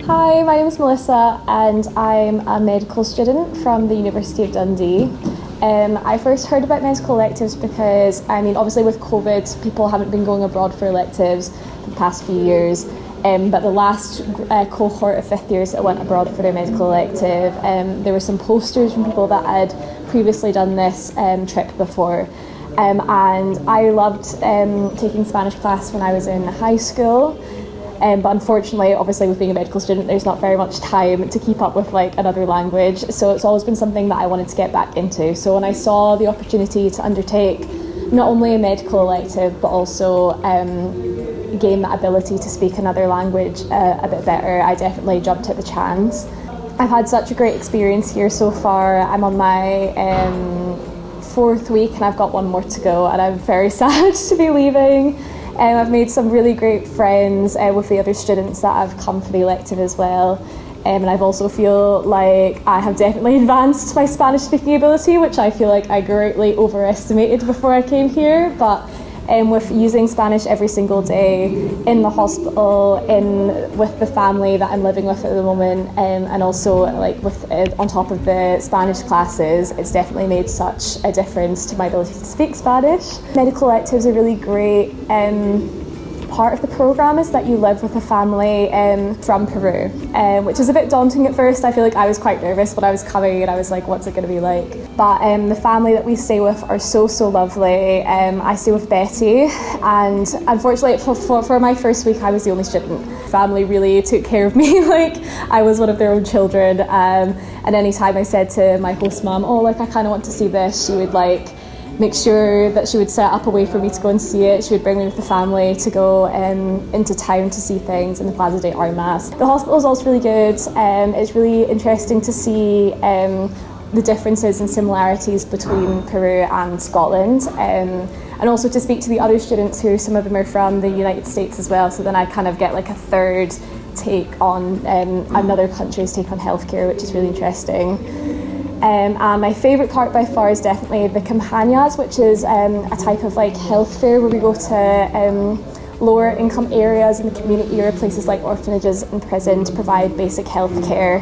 Hi, my name is Melissa and I'm a medical student from the University of Dundee. I first heard about medical electives because, obviously with COVID, people haven't been going abroad for electives for the past few years. But the last cohort of fifth years that went abroad for their medical elective, there were some posters from people that had previously done this trip before. And I loved taking Spanish class when I was in high school. But unfortunately, obviously with being a medical student, there's not very much time to keep up with another language. So it's always been something that I wanted to get back into. So when I saw the opportunity to undertake not only a medical elective, but also gain that ability to speak another language a bit better, I definitely jumped at the chance. I've had such a great experience here so far. I'm on my fourth week and I've got one more to go, and I'm very sad to be leaving. I've made some really great friends with the other students that have come for the elective as well. And I've also feel like I have definitely advanced my Spanish speaking ability, which I feel like I greatly overestimated before I came here. But with using Spanish every single day in the hospital, with the family that I'm living with at the moment, and also on top of the Spanish classes, it's definitely made such a difference to my ability to speak Spanish. Medical electives are really great. Part of the programme is that you live with a family from Peru, which is a bit daunting at first. I feel like I was quite nervous when I was coming and I was like, what's it going to be like? But the family that we stay with are so lovely. I stay with Betty, and unfortunately for my first week I was the only student. Family really took care of me like I was one of their own children, and any time I said to my host mum, I kind of want to see this, she would make sure that she would set up a way for me to go and see it. She would bring me with the family to go into town to see things in the Plaza de Armas. The hospital is also really good. It's really interesting to see the differences and similarities between Peru and Scotland, and also to speak to the other students who some of them are from the United States as well, so then I kind of get a third take on another country's take on healthcare, which is really interesting. And my favourite part by far is definitely the campañas, which is a type of health fair where we go to lower income areas in the community or places like orphanages and prison to provide basic health care.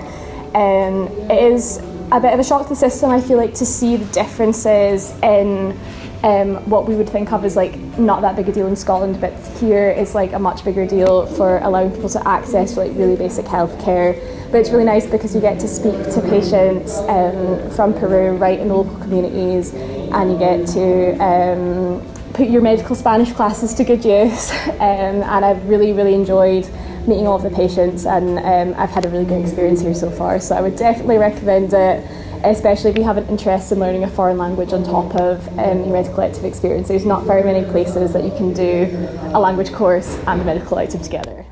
It is a bit of a shock to the system, I feel like, to see the differences in what we would think of as not that big a deal in Scotland, but here is a much bigger deal for allowing people to access really basic health care. But it's really nice because you get to speak to patients from Peru right in the local communities, and you get to put your medical Spanish classes to good use. And I've really enjoyed meeting all of the patients, and I've had a really good experience here so far. So I would definitely recommend it, especially if you have an interest in learning a foreign language on top of your medical elective experience. There's not very many places that you can do a language course and a medical elective together.